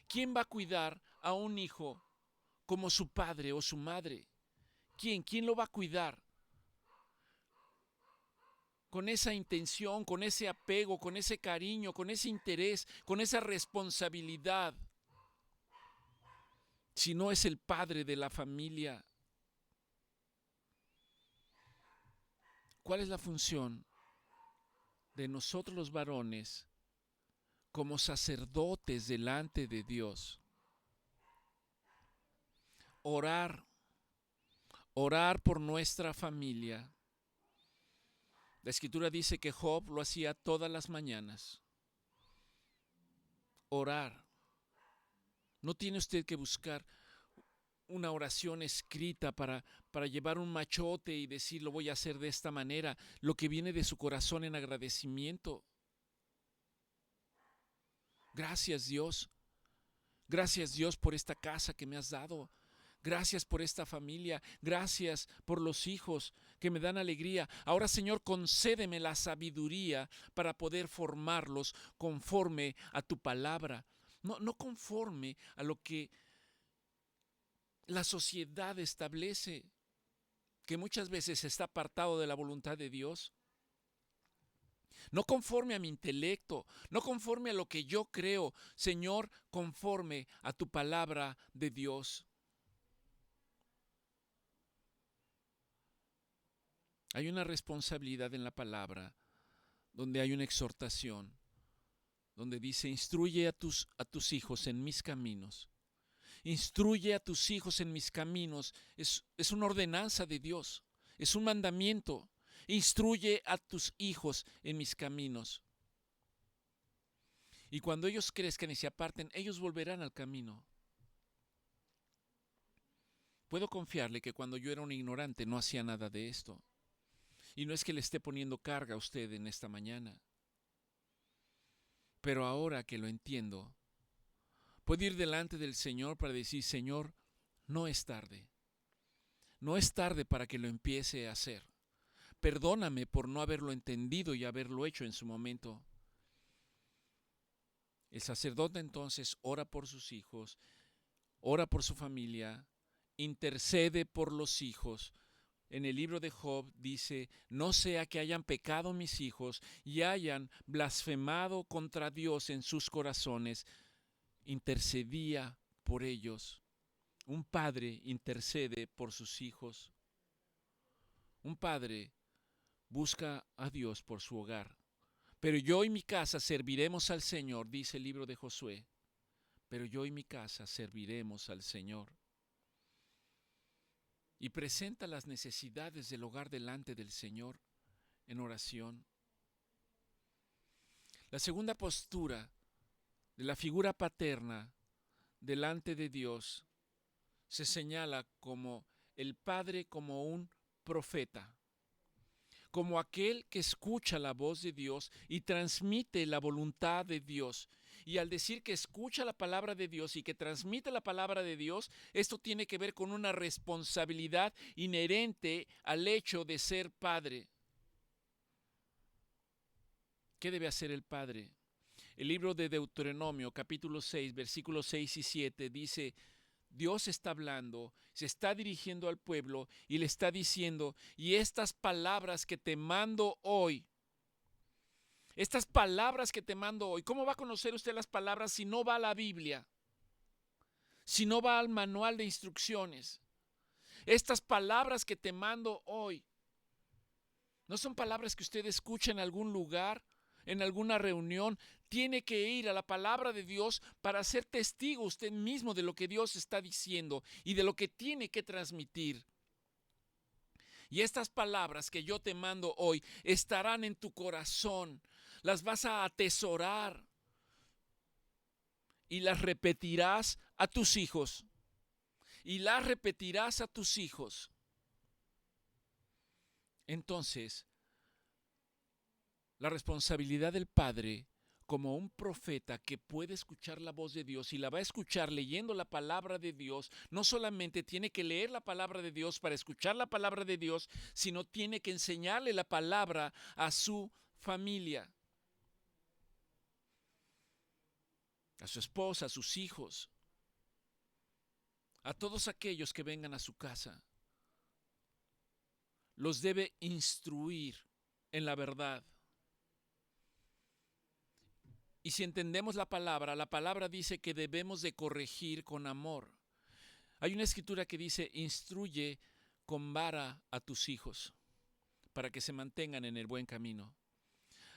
¿Quién va a cuidar a un hijo como su padre o su madre? ¿Quién? ¿Quién lo va a cuidar? Con esa intención, con ese apego, con ese cariño, con ese interés, con esa responsabilidad. Si no es el padre de la familia. ¿Cuál es la función de nosotros los varones como sacerdotes delante de Dios? Orar por nuestra familia. La Escritura dice que Job lo hacía todas las mañanas. Orar. No tiene usted que buscar una oración escrita para llevar un machote y decir lo voy a hacer de esta manera. Lo que viene de su corazón en agradecimiento. Gracias Dios. Gracias Dios por esta casa que me has dado. Gracias por esta familia, gracias por los hijos que me dan alegría. Ahora, Señor, concédeme la sabiduría para poder formarlos conforme a tu palabra, no conforme a lo que la sociedad establece, que muchas veces está apartado de la voluntad de Dios. No conforme a mi intelecto, no conforme a lo que yo creo, Señor, conforme a tu palabra de Dios. Hay una responsabilidad en la palabra, donde hay una exhortación, donde dice, instruye a tus hijos en mis caminos. Instruye a tus hijos en mis caminos. Es una ordenanza de Dios, es un mandamiento. Instruye a tus hijos en mis caminos. Y cuando ellos crezcan y se aparten, ellos volverán al camino. Puedo confiarle que cuando yo era un ignorante no hacía nada de esto. Y no es que le esté poniendo carga a usted en esta mañana. Pero ahora que lo entiendo, puedo ir delante del Señor para decir, Señor, no es tarde. No es tarde para que lo empiece a hacer. Perdóname por no haberlo entendido y haberlo hecho en su momento. El sacerdote entonces ora por sus hijos, ora por su familia, intercede por los hijos. En el libro de Job dice, no sea que hayan pecado mis hijos y hayan blasfemado contra Dios en sus corazones. Intercedía por ellos. Un padre intercede por sus hijos. Un padre busca a Dios por su hogar. Pero yo y mi casa serviremos al Señor, dice el libro de Josué. Pero yo y mi casa serviremos al Señor. Y presenta las necesidades del hogar delante del Señor en oración. La segunda postura de la figura paterna delante de Dios se señala como el padre, como un profeta, como aquel que escucha la voz de Dios y transmite la voluntad de Dios. Y al decir que escucha la palabra de Dios y que transmite la palabra de Dios, esto tiene que ver con una responsabilidad inherente al hecho de ser padre. ¿Qué debe hacer el padre? El libro de Deuteronomio, capítulo 6, versículos 6 y 7, dice, Dios está hablando, se está dirigiendo al pueblo y le está diciendo, y estas palabras que te mando hoy, ¿cómo va a conocer usted las palabras si no va a la Biblia? Si no va al manual de instrucciones. Estas palabras que te mando hoy, no son palabras que usted escucha en algún lugar, en alguna reunión. Tiene que ir a la palabra de Dios para ser testigo usted mismo de lo que Dios está diciendo y de lo que tiene que transmitir. Y estas palabras que yo te mando hoy estarán en tu corazón. Las vas a atesorar y las repetirás a tus hijos. Y las repetirás a tus hijos. Entonces, la responsabilidad del padre como un profeta que puede escuchar la voz de Dios y la va a escuchar leyendo la palabra de Dios, no solamente tiene que leer la palabra de Dios para escuchar la palabra de Dios, sino tiene que enseñarle la palabra a su familia, a su esposa, a sus hijos, a todos aquellos que vengan a su casa. Los debe instruir en la verdad. Y si entendemos la palabra dice que debemos de corregir con amor. Hay una escritura que dice, instruye con vara a tus hijos para que se mantengan en el buen camino.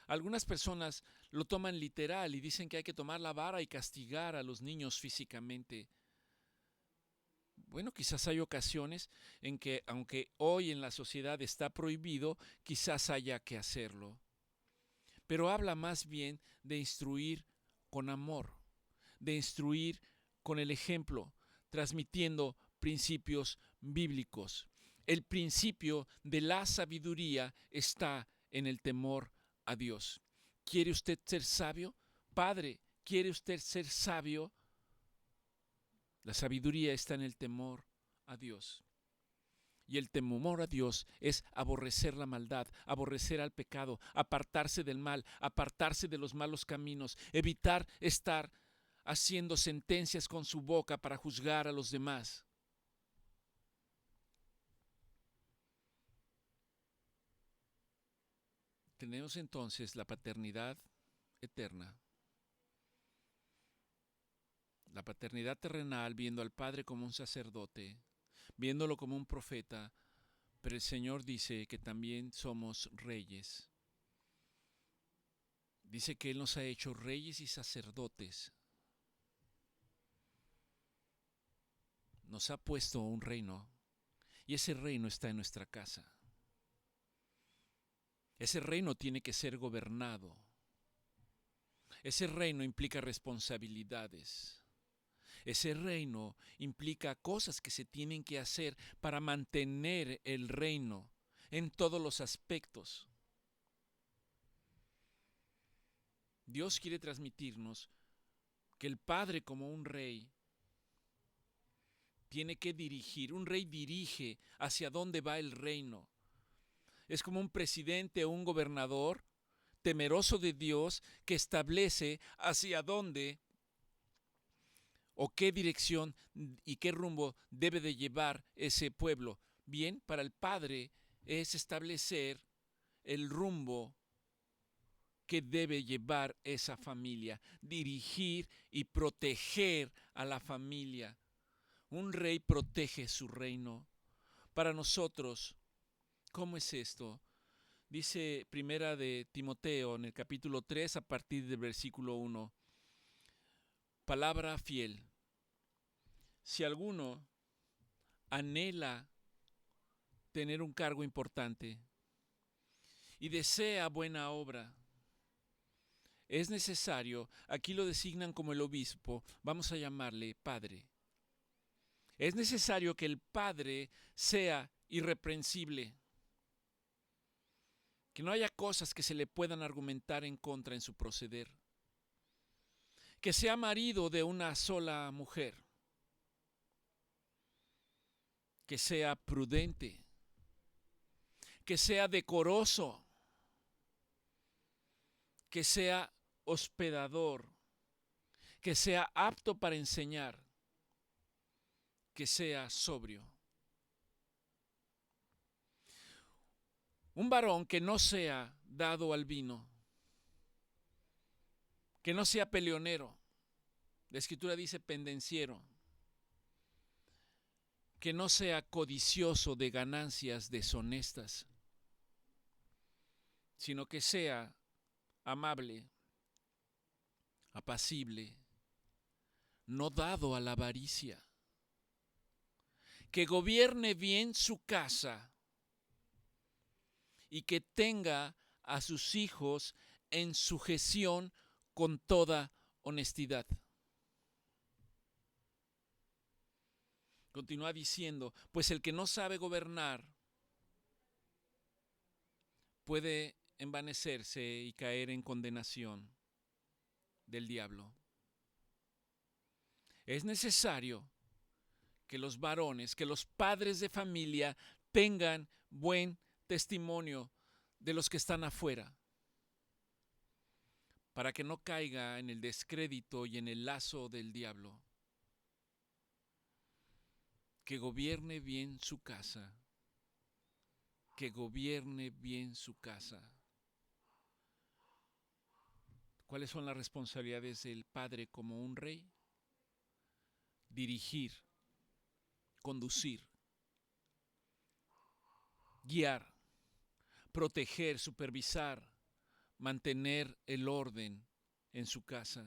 Algunas personas lo toman literal y dicen que hay que tomar la vara y castigar a los niños físicamente. Bueno, quizás hay ocasiones en que, aunque hoy en la sociedad está prohibido, quizás haya que hacerlo. Pero habla más bien de instruir con amor, de instruir con el ejemplo, transmitiendo principios bíblicos. El principio de la sabiduría está en el temor a Dios. ¿Quiere usted ser sabio? Padre, ¿quiere usted ser sabio? La sabiduría está en el temor a Dios. Y el temor a Dios es aborrecer la maldad, aborrecer al pecado, apartarse del mal, apartarse de los malos caminos, evitar estar haciendo sentencias con su boca para juzgar a los demás. Tenemos entonces la paternidad eterna, la paternidad terrenal, viendo al Padre como un sacerdote, viéndolo como un profeta, pero el Señor dice que también somos reyes. Dice que Él nos ha hecho reyes y sacerdotes. Nos ha puesto un reino y ese reino está en nuestra casa. Ese reino tiene que ser gobernado. Ese reino implica responsabilidades. Ese reino implica cosas que se tienen que hacer para mantener el reino en todos los aspectos. Dios quiere transmitirnos que el Padre, como un rey, tiene que dirigir. Un rey dirige hacia dónde va el reino. Es como un presidente o un gobernador temeroso de Dios que establece hacia dónde o qué dirección y qué rumbo debe de llevar ese pueblo. Bien, para el Padre es establecer el rumbo que debe llevar esa familia, dirigir y proteger a la familia. Un rey protege su reino. Para nosotros, ¿cómo es esto? Dice Primera de Timoteo en el capítulo 3 a partir del versículo 1. Palabra fiel. Si alguno anhela tener un cargo importante y desea buena obra, es necesario, aquí lo designan como el obispo, vamos a llamarle padre. Es necesario que el padre sea irreprensible, que no haya cosas que se le puedan argumentar en contra en su proceder, que sea marido de una sola mujer, que sea prudente, que sea decoroso, que sea hospedador, que sea apto para enseñar, que sea sobrio. Un varón que no sea dado al vino, que no sea peleonero, la Escritura dice pendenciero, que no sea codicioso de ganancias deshonestas, sino que sea amable, apacible, no dado a la avaricia, que gobierne bien su casa y que tenga a sus hijos en sujeción con toda honestidad. Continúa diciendo, pues el que no sabe gobernar puede envanecerse y caer en condenación. del diablo. Es necesario que los varones, que los padres de familia tengan buen testimonio de los que están afuera, para que no caiga en el descrédito y en el lazo del diablo. Que gobierne bien su casa, que gobierne bien su casa. ¿Cuáles son las responsabilidades del padre como un rey? Dirigir, conducir, guiar, proteger, supervisar, mantener el orden en su casa.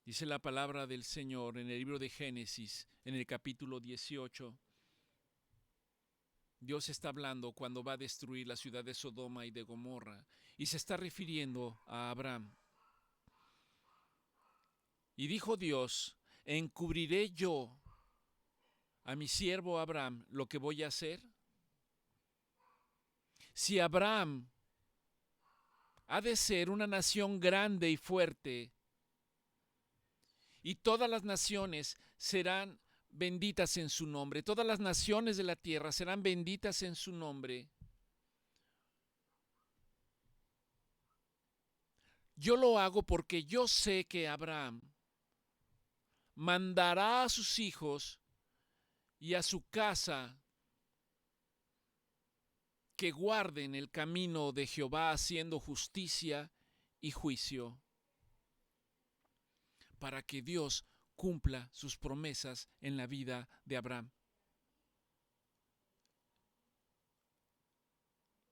Dice la palabra del Señor en el libro de Génesis, en el capítulo 18. Dios está hablando cuando va a destruir la ciudad de Sodoma y de Gomorra, y se está refiriendo a Abraham. Y dijo Dios: ¿encubriré yo a mi siervo Abraham lo que voy a hacer? Si Abraham ha de ser una nación grande y fuerte, y todas las naciones serán benditas en su nombre, todas las naciones de la tierra serán benditas en su nombre, yo lo hago porque yo sé que Abraham mandará a sus hijos y a su casa que guarden el camino de Jehová haciendo justicia y juicio, para que Dios cumpla sus promesas en la vida de Abraham.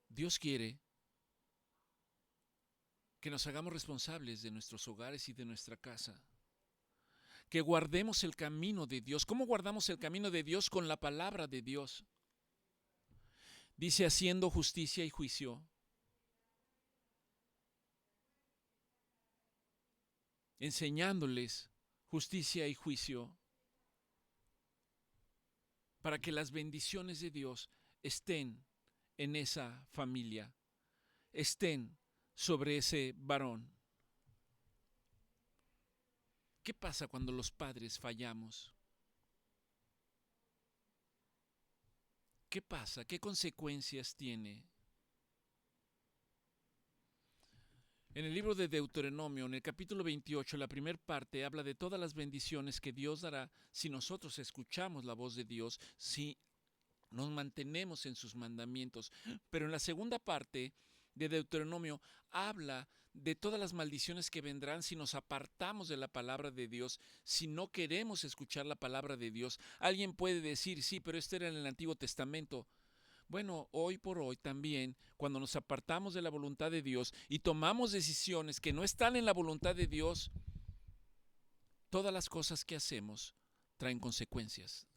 Dios quiere que nos hagamos responsables de nuestros hogares y de nuestra casa, que guardemos el camino de Dios. ¿Cómo guardamos el camino de Dios? Con la palabra de Dios. Dice: haciendo justicia y juicio, enseñándoles justicia y juicio, para que las bendiciones de Dios estén en esa familia, estén sobre ese varón. ¿Qué pasa cuando los padres fallamos? ¿Qué pasa? ¿Qué consecuencias tiene? En el libro de Deuteronomio, en el capítulo 28, la primera parte habla de todas las bendiciones que Dios dará si nosotros escuchamos la voz de Dios, si nos mantenemos en sus mandamientos. Pero en la segunda parte de Deuteronomio habla de todas las maldiciones que vendrán si nos apartamos de la palabra de Dios, si no queremos escuchar la palabra de Dios. Alguien puede decir: sí, pero esto era en el Antiguo Testamento. Bueno, hoy por hoy también, cuando nos apartamos de la voluntad de Dios y tomamos decisiones que no están en la voluntad de Dios, todas las cosas que hacemos traen consecuencias.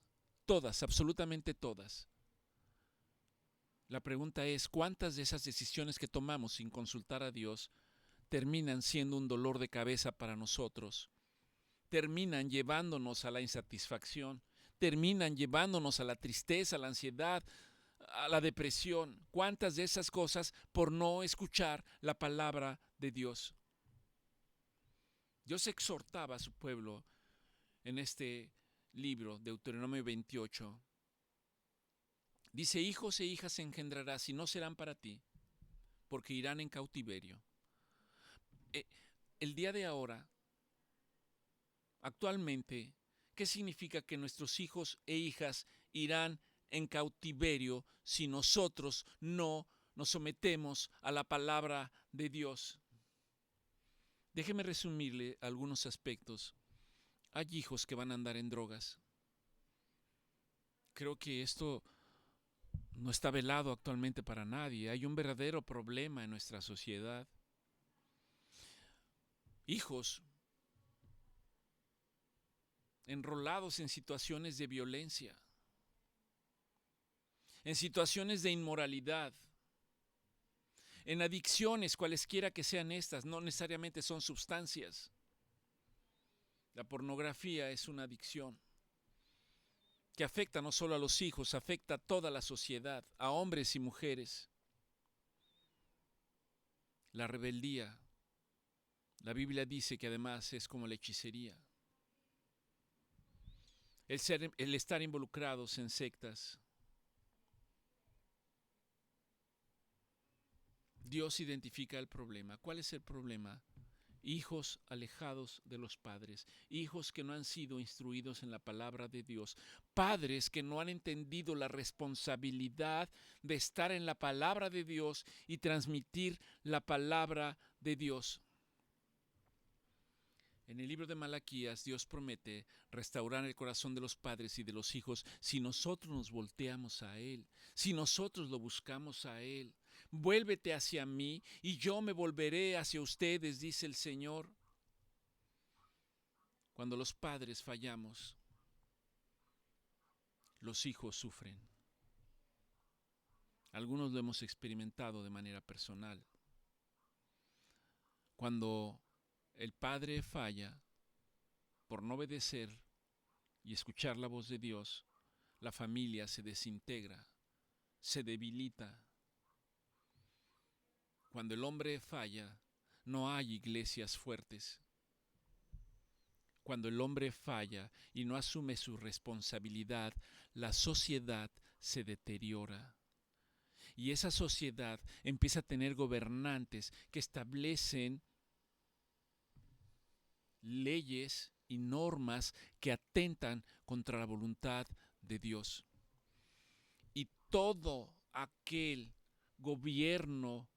Todas, absolutamente todas. La pregunta es: ¿cuántas de esas decisiones que tomamos sin consultar a Dios terminan siendo un dolor de cabeza para nosotros? Terminan llevándonos a la insatisfacción, terminan llevándonos a la tristeza, a la ansiedad, a la depresión. ¿Cuántas de esas cosas por no escuchar la palabra de Dios? Dios exhortaba a su pueblo en este libro, Deuteronomio 28. Dice: hijos e hijas engendrarás y no serán para ti, porque irán en cautiverio. El día de ahora, actualmente, ¿qué significa que nuestros hijos e hijas irán en cautiverio si nosotros no nos sometemos a la palabra de Dios? Déjeme resumirle algunos aspectos. Hay hijos que van a andar en drogas. Creo que esto no está velado actualmente para nadie. Hay un verdadero problema en nuestra sociedad. Hijos enrolados en situaciones de violencia, en situaciones de inmoralidad, en adicciones, cualesquiera que sean estas. No necesariamente son sustancias. La pornografía es una adicción que afecta no solo a los hijos, afecta a toda la sociedad, a hombres y mujeres. La rebeldía, la Biblia dice que además es como la hechicería. El estar involucrados en sectas. Dios identifica el problema. ¿Cuál es el problema? Hijos alejados de los padres, hijos que no han sido instruidos en la palabra de Dios, padres que no han entendido la responsabilidad de estar en la palabra de Dios y transmitir la palabra de Dios. En el libro de Malaquías, Dios promete restaurar el corazón de los padres y de los hijos si nosotros nos volteamos a Él, si nosotros lo buscamos a Él. Vuélvete hacia mí y yo me volveré hacia ustedes, dice el Señor. Cuando los padres fallamos, los hijos sufren. Algunos lo hemos experimentado de manera personal. Cuando el padre falla por no obedecer y escuchar la voz de Dios, la familia se desintegra, se debilita. Cuando el hombre falla, no hay iglesias fuertes. Cuando el hombre falla y no asume su responsabilidad, la sociedad se deteriora. Y esa sociedad empieza a tener gobernantes que establecen leyes y normas que atentan contra la voluntad de Dios. Y todo aquel gobierno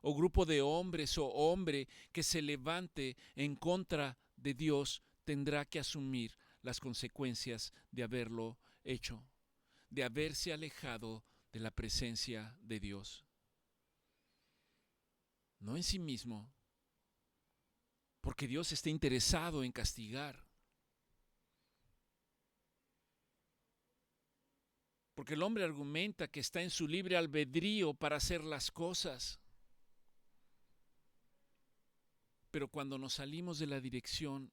o grupo de hombres o hombre que se levante en contra de Dios tendrá que asumir las consecuencias de haberlo hecho, de haberse alejado de la presencia de Dios. No en sí mismo, porque Dios está interesado en castigar. Porque el hombre argumenta que está en su libre albedrío para hacer las cosas. Pero cuando nos salimos de la dirección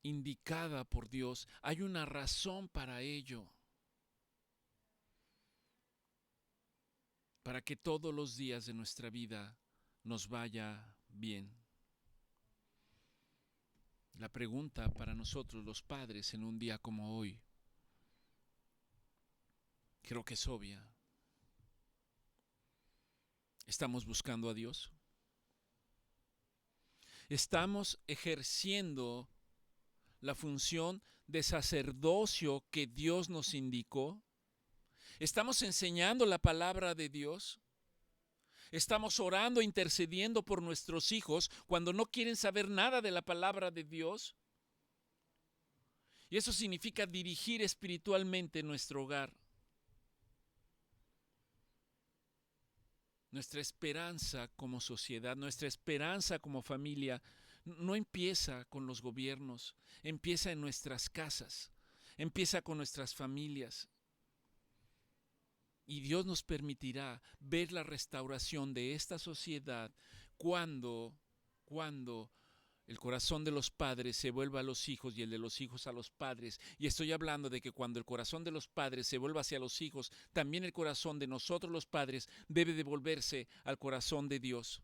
indicada por Dios, hay una razón para ello. Para que todos los días de nuestra vida nos vaya bien. La pregunta para nosotros los padres en un día como hoy, creo que es obvia. ¿Estamos buscando a Dios? ¿Estamos ejerciendo la función de sacerdocio que Dios nos indicó? ¿Estamos enseñando la palabra de Dios? ¿Estamos orando, intercediendo por nuestros hijos cuando no quieren saber nada de la palabra de Dios? Y eso significa dirigir espiritualmente nuestro hogar. Nuestra esperanza como sociedad, nuestra esperanza como familia, no empieza con los gobiernos, empieza en nuestras casas, empieza con nuestras familias. Y Dios nos permitirá ver la restauración de esta sociedad cuando el corazón de los padres se vuelva a los hijos y el de los hijos a los padres. Y estoy hablando de que cuando el corazón de los padres se vuelva hacia los hijos, también el corazón de nosotros los padres debe devolverse al corazón de Dios.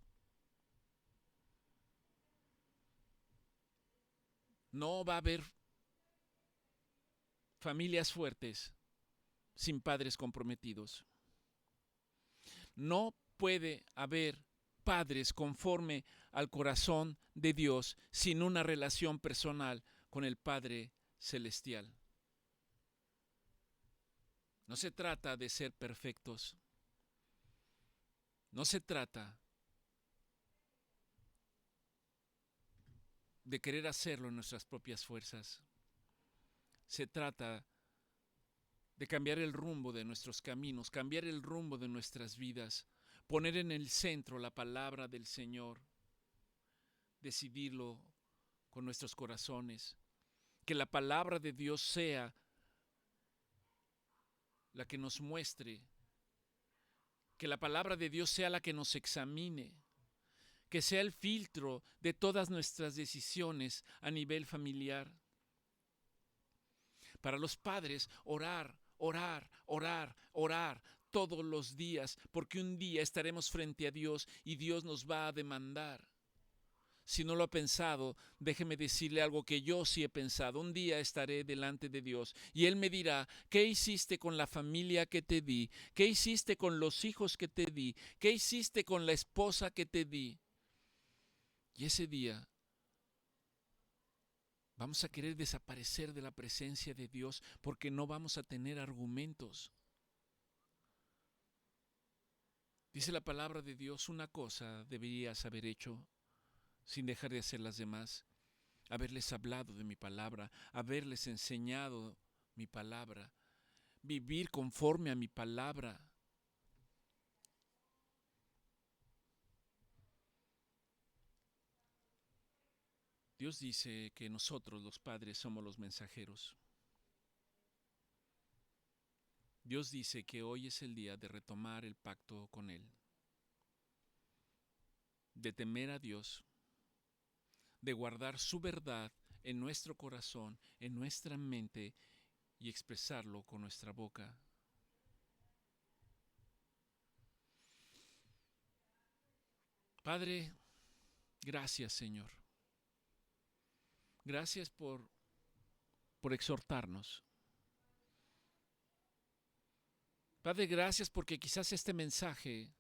No va a haber familias fuertes sin padres comprometidos. No puede haber padres conforme al corazón de Dios sin una relación personal con el Padre Celestial. No se trata de ser perfectos. No se trata de querer hacerlo en nuestras propias fuerzas. Se trata de cambiar el rumbo de nuestros caminos, cambiar el rumbo de nuestras vidas, poner en el centro la palabra del Señor, decidirlo con nuestros corazones, que la palabra de Dios sea la que nos muestre, que la palabra de Dios sea la que nos examine, que sea el filtro de todas nuestras decisiones a nivel familiar. Para los padres, orar, orar, orar, orar todos los días, porque un día estaremos frente a Dios y Dios nos va a demandar. Si no lo ha pensado, déjeme decirle algo que yo sí he pensado. Un día estaré delante de Dios y Él me dirá, ¿qué hiciste con la familia que te di? ¿Qué hiciste con los hijos que te di? ¿Qué hiciste con la esposa que te di? Y ese día vamos a querer desaparecer de la presencia de Dios porque no vamos a tener argumentos. Dice la palabra de Dios, una cosa deberías haber hecho sin dejar de hacer las demás, haberles hablado de mi palabra, haberles enseñado mi palabra, vivir conforme a mi palabra. Dios dice que nosotros los padres somos los mensajeros. Dios dice que hoy es el día de retomar el pacto con Él, de temer a Dios, de guardar su verdad en nuestro corazón, en nuestra mente y expresarlo con nuestra boca. Padre, gracias, Señor. Gracias por exhortarnos. Padre, gracias porque quizás este mensaje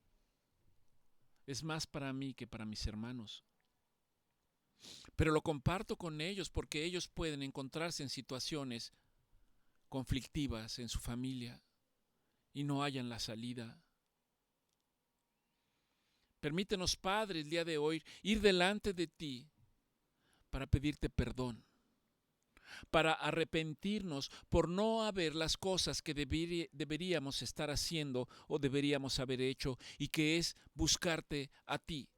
es más para mí que para mis hermanos. Pero lo comparto con ellos porque ellos pueden encontrarse en situaciones conflictivas en su familia y no hallan la salida. Permítenos, Padre, el día de hoy ir delante de ti para pedirte perdón, para arrepentirnos por no haber las cosas que deberíamos estar haciendo o deberíamos haber hecho, y que es buscarte a ti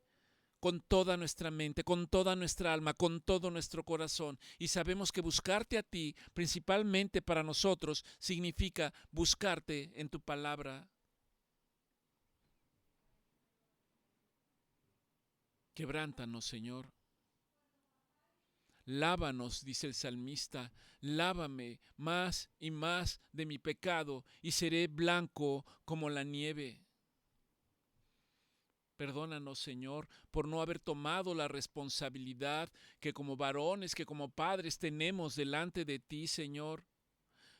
con toda nuestra mente, con toda nuestra alma, con todo nuestro corazón. Y sabemos que buscarte a ti, principalmente para nosotros, significa buscarte en tu palabra. Quebrántanos, Señor. Lávanos, dice el salmista, lávame más y más de mi pecado y seré blanco como la nieve. Perdónanos, Señor, por no haber tomado la responsabilidad que como varones, que como padres tenemos delante de ti, Señor.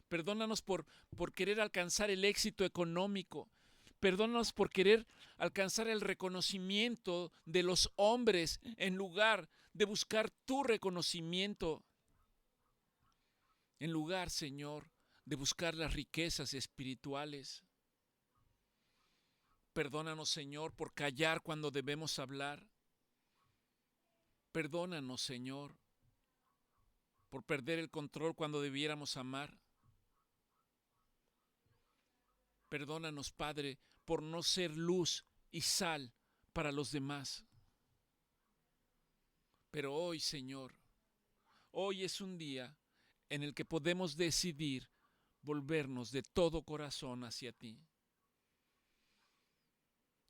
Perdónanos por querer alcanzar el éxito económico. Perdónanos por querer alcanzar el reconocimiento de los hombres en lugar de buscar tu reconocimiento. En lugar, Señor, de buscar las riquezas espirituales. Perdónanos, Señor, por callar cuando debemos hablar. Perdónanos, Señor, por perder el control cuando debiéramos amar. Perdónanos, Padre, por no ser luz y sal para los demás. Pero hoy, Señor, hoy es un día en el que podemos decidir volvernos de todo corazón hacia ti.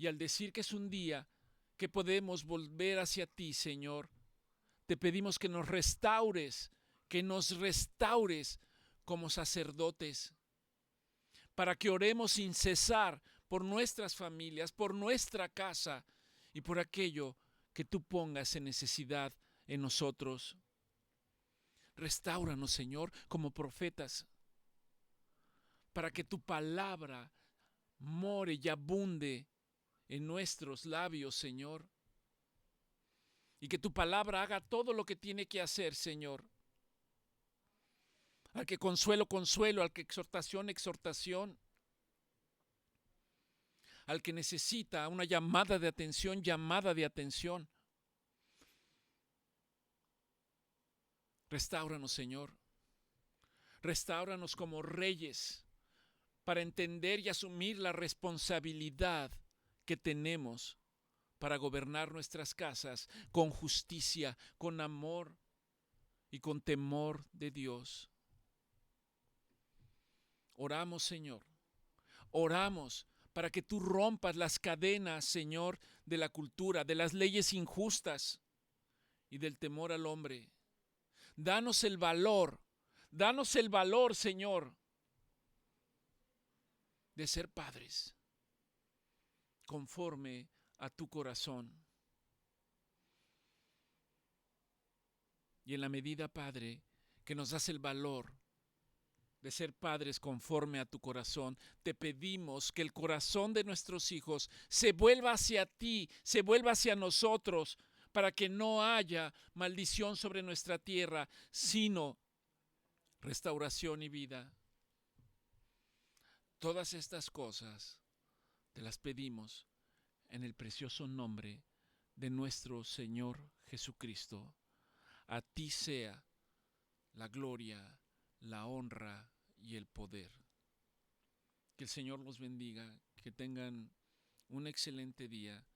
Y al decir que es un día que podemos volver hacia ti, Señor, te pedimos que nos restaures como sacerdotes, para que oremos sin cesar por nuestras familias, por nuestra casa y por aquello que tú pongas en necesidad en nosotros. Restáuranos, Señor, como profetas, para que tu palabra more y abunde en nuestros labios, Señor. Y que tu palabra haga todo lo que tiene que hacer, Señor. Al que consuelo, consuelo, al que exhortación, exhortación. Al que necesita una llamada de atención, llamada de atención. Restáuranos, Señor. Restáuranos como reyes para entender y asumir la responsabilidad que tenemos para gobernar nuestras casas con justicia, con amor y con temor de Dios. Oramos, Señor. Oramos para que tú rompas las cadenas, Señor, de la cultura, de las leyes injustas y del temor al hombre. Danos el valor, Señor, de ser padres conforme a tu corazón. Y en la medida, Padre, que nos das el valor de ser padres conforme a tu corazón, te pedimos que el corazón de nuestros hijos se vuelva hacia ti, se vuelva hacia nosotros, para que no haya maldición sobre nuestra tierra, sino restauración y vida. Todas estas cosas te las pedimos en el precioso nombre de nuestro Señor Jesucristo. A ti sea la gloria, la honra y el poder. Que el Señor los bendiga, que tengan un excelente día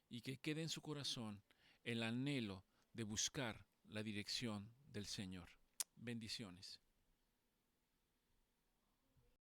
y que quede en su corazón el anhelo de buscar la dirección del Señor. Bendiciones.